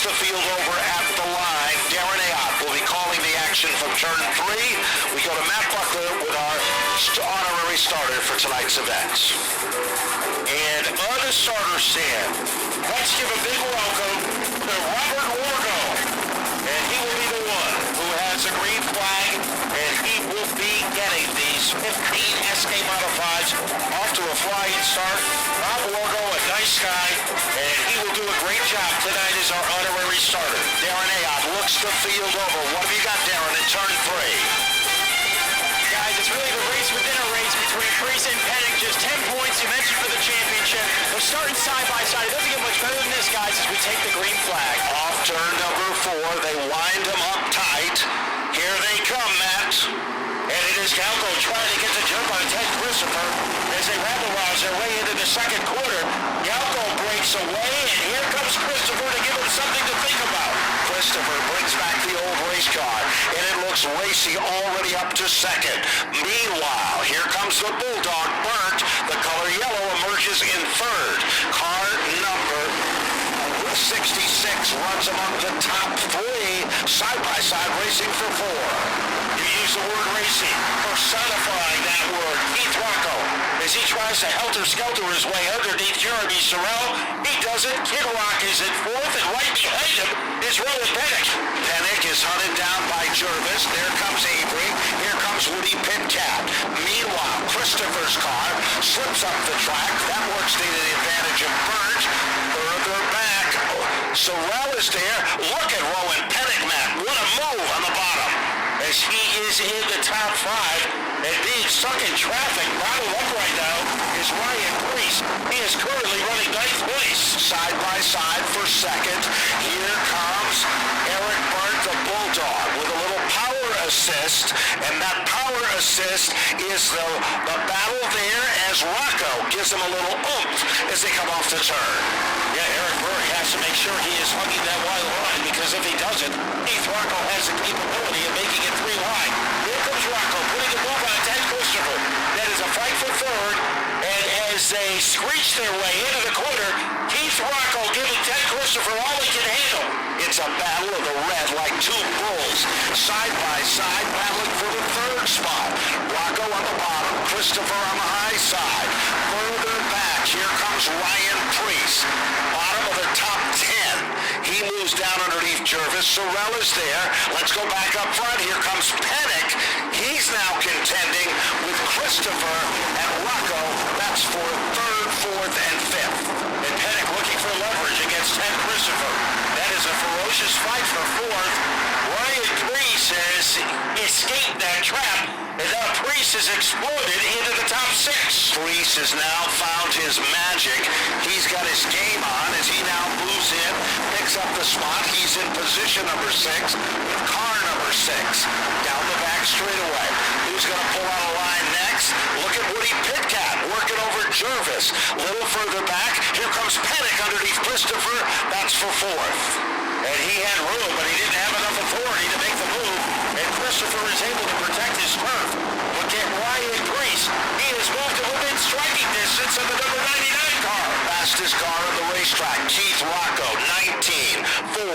the field over at the line. Darren Ayotte will be calling the action from turn 3. We go to Matt Buckler with our honorary starter for tonight's event. And on the starter stand, let's give a big welcome to Robert Wargo. And he will be the one who has a green flag, and he will be getting these 15 SK Modifieds off to a flying start. Rob Wargo, a nice guy, and he will do a great job tonight as our honorary starter. Darren Ayotte looks the field over. What have you got, Darren, in turn 3? Guys, it's really the race within a race between Priest and Pennick. Just 10 points you mentioned for the championship. They're starting side by side. It doesn't get much better than this, guys, as we take the green flag. Off turn number 4. They wind him up tight. Here they come, Matt. And it is Galco trying to get the jump on Ted Christopher as they rabble-rouse their way into the second quarter. Galco breaks away, and here comes Christopher to give him something to think about. Christopher brings back the old race car, and it looks racy already up to second. Meanwhile, here comes the Bulldog, Burnt. The color yellow emerges in third. Car number 66 runs among the top 3, side-by-side racing for 4. You use the word racing, personifying that word. Keith Rocco, as he tries to helter-skelter his way underneath Jeremy Sorrell, he doesn't. Kid Rock is in 4th, and right behind him is Rowan Pennick. Pennick is hunted down by Jervis. There comes Avery. Here comes Woody Pitcat. Meanwhile, Christopher's car slips up the track. That works to the advantage of Burnt. Further back, Sorrell is there. Look at Rowan Pennick, Matt. What a move on the bottom, as he is in the top 5 and being stuck in traffic. Bottled up right now is Ryan Priest. He is currently running 9th place. Side by side for second. Here comes Eric Burnt, the Bulldog, with a little power assist, and that power assist is the battle there as Rocco gives him a little oomph as they come off the turn. Yeah, Eric Burnt has to make sure he is hugging that wide line, because if he doesn't, Keith Rocco has the capability of making it 3 wide. Here comes Rocco putting a move on Ted Christopher. That is a fight for third, and as they screech their way into the corner, Keith Rocco giving Ted Christopher all he can handle. It's a battle of the red like 2 bulls, side by side, battling for the 3rd spot. Rocco on the bottom, Christopher on the high side. Further back, here comes Ryan Priest, bottom of the top 10. He moves down underneath Jervis. Sorrell is there. Let's go back up front. Here comes Pennick. He's now contending with Christopher and Rocco. That's for 3rd, 4th, and 5th. And Pennick looking for leverage against Ted Christopher. That is a ferocious fight for 4th. Ryan Priest has escaped that trap, and now Priest has exploded into the top 6. Priest has now found his magic. He's got his game on as he now moves in, picks up the spot. He's in position number 6 with car number 6. Down the back straightaway. Who's going to pull out a line next? Look at Woody Pitcat working over Jervis. A little further back, here comes Pennick underneath Christopher. That's for 4th. And he had room, but he didn't have enough authority to make the move. And Christopher is able to protect his turf. Look at Ryan Priest. He has moved to within striking distance of the number 99 car. Fastest car on the racetrack, Keith Rocco, 19.493.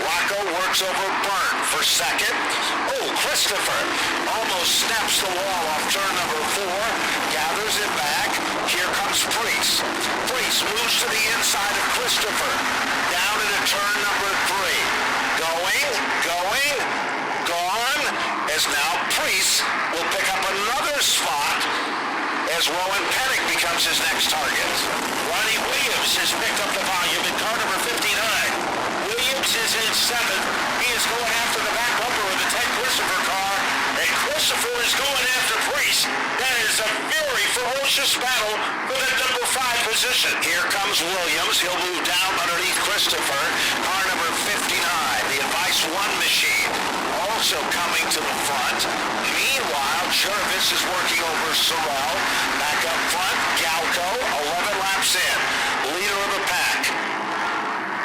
Rocco works over Burnt for second. Oh, Christopher almost snaps the wall off turn number 4. Gathers it back. Here comes Priest. Priest moves to the inside of Christopher. Down into turn number 3. Going, gone, as now Priest will pick up another spot as Rowan Pennick becomes his next target. Ronnie Williams has picked up the volume in car number 59. Williams is in 7th. He is going after the back bumper of the Ted Christopher car, and Christopher is going after Priest. That is a very ferocious battle for the number 5 position. Here comes Williams. He'll move down underneath Christopher. Car number 59, the Advice 1 machine, also coming to the front. Meanwhile, Jervis is working over Sorrell. Back up front, Galco, 11 laps in. Leader of the pack.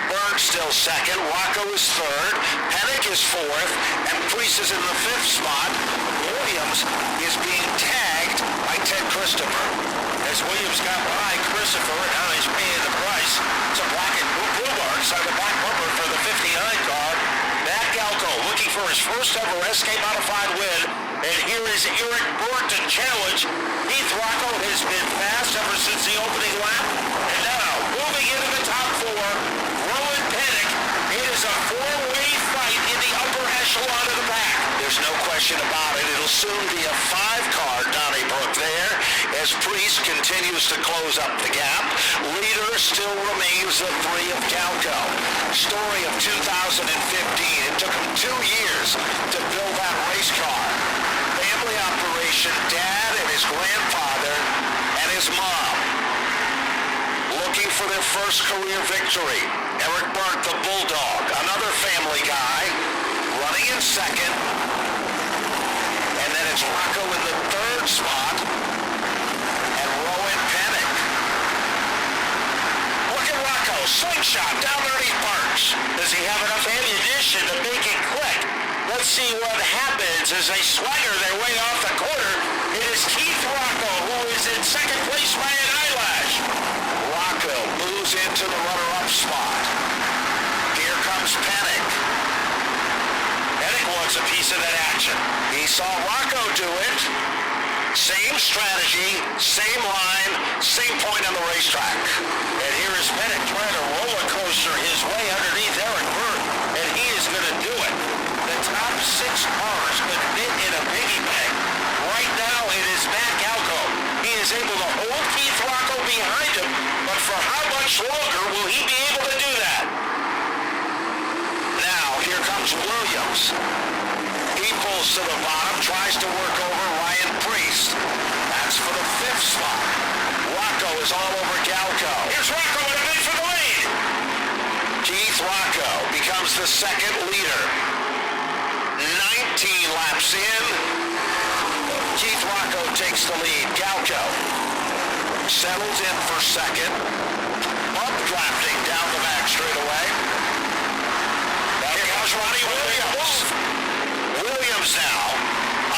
Burnt still second. Rocco is third. Pennick is fourth. And Priest is in the 5th spot. Williams is being tagged by Ted Christopher. As Williams got by Christopher, and now he's paying the price. It's a black and blue bar. parts on the back bumper for the 59 car. Matt Galco looking for his first ever SK Modified win. And here is Eric Burt to challenge. Keith Rocco has been fast ever since the opening lap. And now, moving into the top four, Rowan Pennick. It is a four-way fight in the upper echelon of the pack. There's no question about it. It'll soon be a five-car Donnybrook there as Priest continues to close up the gap. Leader still remains the three of Galco. Story of 2015. It took him 2 years to build that race car. Family operation, dad and his grandfather and his mom looking for their first career victory. Eric Burt, the Bulldog, another family guy, running in second. And then it's Rocco in the third spot. And Rowan Pennick. Look at Rocco, slingshot down underneath Parks. Does he have enough ammunition to make it click? Let's see what happens as they swagger their way off the corner. It is Keith Rocco who is in second place by an eyelash. Rocco moves into the runner-up spot. Here comes Pennick. Pennick wants a piece of that action. He saw Rocco do it. Same strategy, same line, same point on the racetrack. And here is Pennick trying to roller coaster his way underneath Eric Burt, and he is going to do it. The top six cars could fit in a piggy bank. Right now, it is Matt Galco. He is able to hold Keith Rocco behind him, but for how much longer will he be able to do that? Now, here comes Williams. He pulls to the bottom, tries to work over Ryan Priest. That's for the fifth spot. Rocco is all over Galco. Here's Rocco in a bid for the lead. Keith Rocco becomes the second leader. 19 laps in. Keith Rocco takes the lead. Galco settles in for second. Updrafting down the back straightaway. Here comes Ronnie Williams. Williams now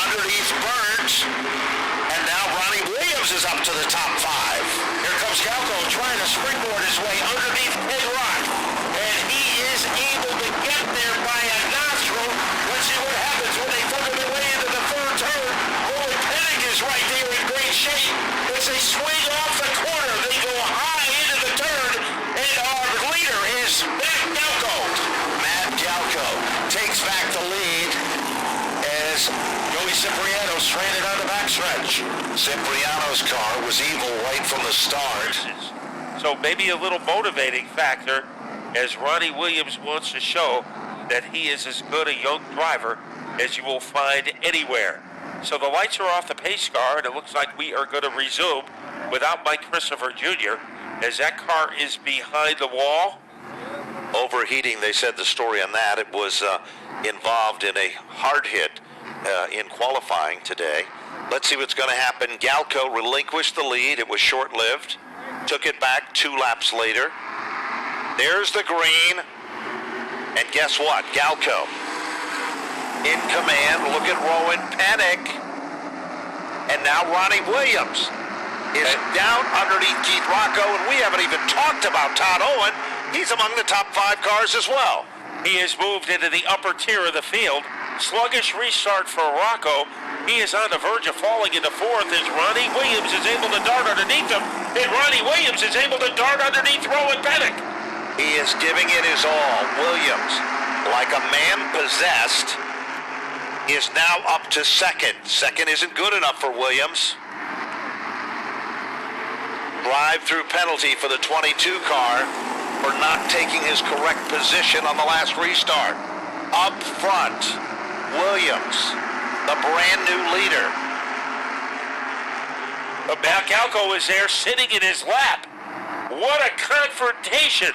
underneath Burns. And now Ronnie Williams is up to the top five. Here comes Galco trying to springboard his way underneath Pig Rock. And he is able to get there by a nostril. Let's see what happens when they throw their way into the third turn. Rowan Pennick is right there in great shape. As they swing off the corner, they go high into the turn. And our leader is Matt Galco. Matt Galco takes back the lead as Joey Cipriano stranded on the backstretch. Cipriano's car was evil right from the start. So maybe a little motivating factor as Ronnie Williams wants to show that he is as good a young driver as you will find anywhere. So the lights are off the pace car, and it looks like we are going to resume without Mike Christopher Jr. as that car is behind the wall. Overheating, they said the story on that. It was involved in a hard hit in qualifying today. Let's see what's going to happen. Galco relinquished the lead. It was short-lived. Took it back 2 laps later. There's the green. And guess what? Galco in command. Look at Rowan Pennick. And now Ronnie Williams is down underneath Keith Rocco, and we haven't even talked about Todd Owen. He's among the top 5 cars as well. He has moved into the upper tier of the field. Sluggish restart for Rocco. He is on the verge of falling into fourth as Ronnie Williams is able to dart underneath him. And Ronnie Williams is able to dart underneath Rowan Pennick. He is giving it his all. Williams, like a man possessed, is now up to second. Second isn't good enough for Williams. Drive-through penalty for the 22 car for not taking his correct position on the last restart. Up front, Williams, the brand new leader. Matt Galco is there sitting in his lap. What a confrontation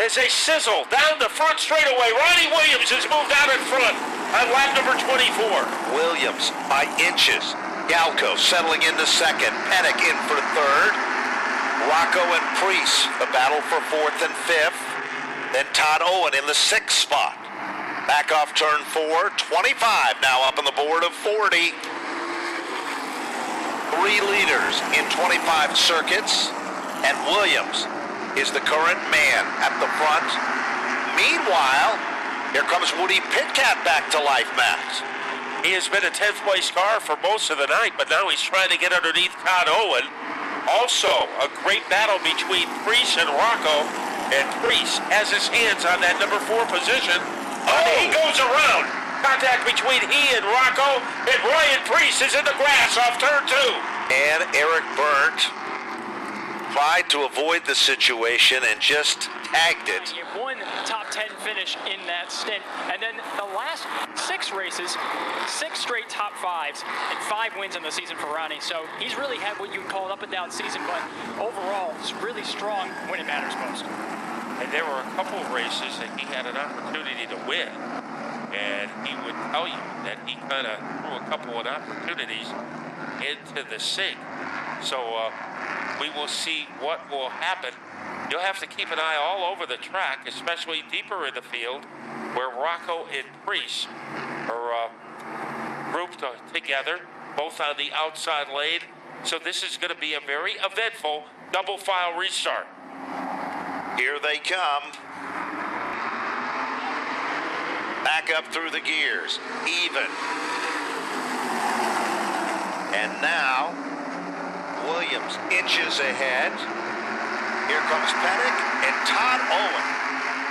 as they sizzle down the front straightaway. Ronnie Williams has moved out in front on lap number 24. Williams by inches. Galco settling into second. Pennick in for third. Rocco and Priest, the battle for fourth and fifth. Then Todd Owen in the sixth spot. Back off turn 4, 25 now up on the board of 40. 3 leaders in 25 circuits, and Williams is the current man at the front Meanwhile, here comes Woody Pitcat back to life, Matt. He has been a 10th place car for most of the night, but now he's trying to get underneath Todd Owen. Also, a great battle between Priest and Rocco, and Priest has his hands on that number 4 position. Oh, he goes around. Contact between he and Rocco, and Ryan Priest is in the grass off turn 2. And Eric Burt tried to avoid the situation and just tagged it. One top 10 finish in that stint, and then the last 6 races, 6 straight top 5s, and 5 wins in the season for Ronnie. So he's really had what you would call an up-and-down season, but overall, it's really strong when it matters most. And there were a couple of races that he had an opportunity to win, and he would tell you that he kind of threw a couple of opportunities into the sink. So we will see what will happen. You'll have to keep an eye all over the track, especially deeper in the field, where Rocco and Priest are grouped together, both on the outside lane. So this is going to be a very eventful double file restart. Here they come. Back up through the gears. Even. And now, Williams inches ahead. Here comes Pettick, and Todd Owen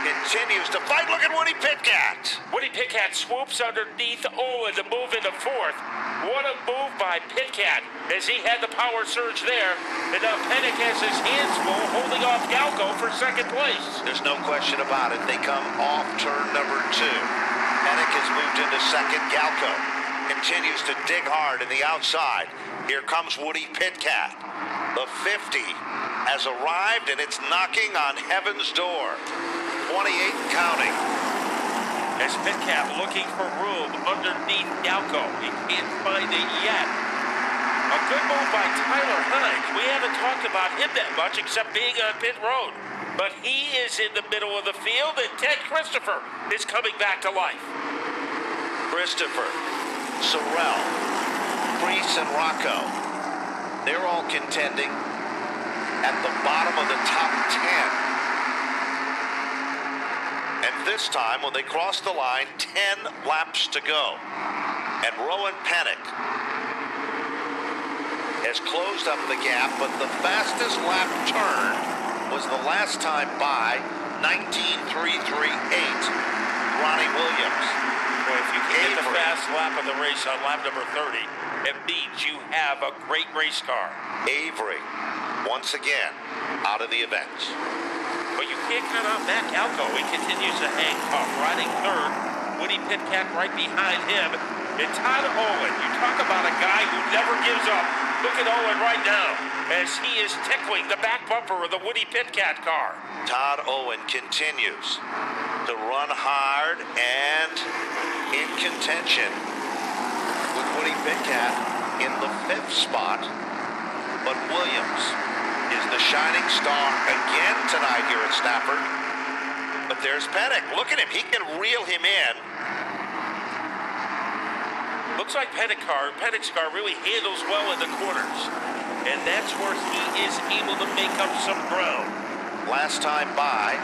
continues to fight. Look at Woody Pitcat. Woody Pitcat swoops underneath Owen to move into 4th. What a move by Pitcat as he had the power surge there. And now Pettick has his hands full holding off Galco for 2nd place. There's no question about it. They come off turn number 2. Pettick has moved into 2nd. Galco continues to dig hard in the outside. Here comes Woody Pitcat. The 50 has arrived, and it's knocking on heaven's door. 28 and counting. As Pitcat looking for room underneath Galco. He can't find it yet. A good move by Tyler Hines. We haven't talked about him that much except being on pit road. But he is in the middle of the field, and Ted Christopher is coming back to life. Christopher, Sorrell, Priest, and Rocco. They're all contending at the bottom of the top 10. And this time, when they cross the line, 10 laps to go. And Rowan Pettick has closed up the gap, but the fastest lap turn was the last time by 19.338. Ronnie Williams. Boy, if you can get the fast lap of the race on lap number 30, it means you have a great race car. Avery, once again, out of the event. But you can't count out Matt Galco. He continues to hang tough, riding 3rd. Woody Pitcat right behind him. And Todd Owen, you talk about a guy who never gives up. Look at Owen right now as he is tickling the back bumper of the Woody Pitcat car. Todd Owen continues to run hard and in contention with Woody Pitcat in the 5th spot. But Williams is the shining star again tonight here at Stafford. But there's Pettick. Look at him. He can reel him in. Looks like Pettick's car really handles well in the corners. And that's where he is able to make up some ground. Last time by,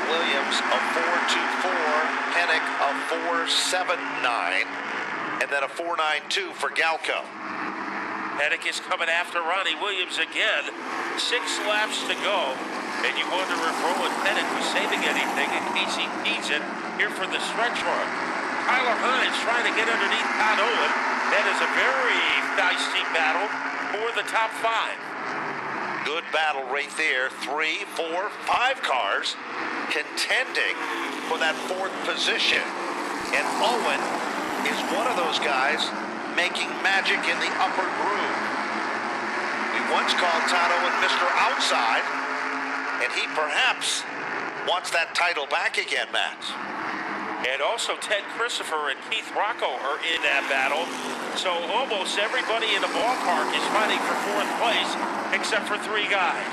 Williams a 4.24, Pettick a 4.79, and then a 4.92 for Galco. Pettick is coming after Ronnie Williams again. 6 laps to go. And you wonder if Rowan Pettick was saving anything in case he needs it here for the stretch run. Tyler Hines trying to get underneath Todd Owen. That is a very feisty battle for the top 5. Good battle right there. 3, 4, 5 cars contending for that 4th position. And Owen is one of those guys making magic in the upper groove. We once called Todd Owen Mr. Outside, and he perhaps wants that title back again, Matt. And also Ted Christopher and Keith Rocco are in that battle. So almost everybody in the ballpark is fighting for 4th place, except for 3 guys.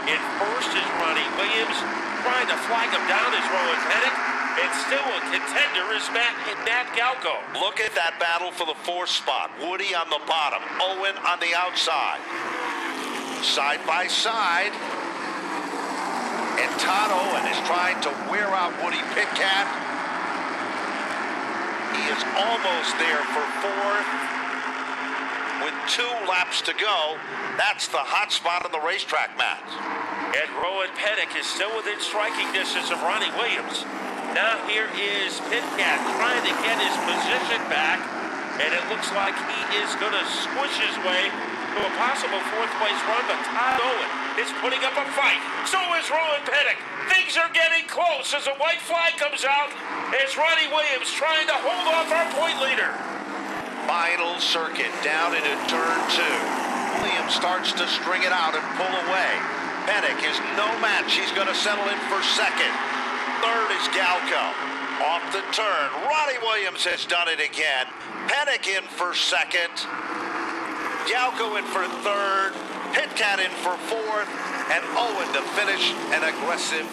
In 1st is Ronnie Williams, trying to flag him down is Rowan Pettick. And still a contender is Matt Galco. Look at that battle for the 4th spot. Woody on the bottom, Owen on the outside. Side by side. And And Todd Owen is trying to wear out Woody Pitcat. He is almost there for fourth with 2 laps to go. That's the hot spot on the racetrack, Matt. And Rowan Pettick is still within striking distance of Ronnie Williams. Now here is Pitcat trying to get his position back, and it looks like he is going to squish his way to a possible 4th place run, but Todd Owen is putting up a fight. So is Rowan Pettick. Things are getting close as a white flag comes out as Ronnie Williams trying to hold off our point leader. Final circuit down into turn 2. Williams starts to string it out and pull away. Pettick is no match. He's going to settle in for second. Third is Galco. Off the turn. Ronnie Williams has done it again. Pettick in for second. Galco in for third. Pitcat in for fourth. And Owen to finish an aggressive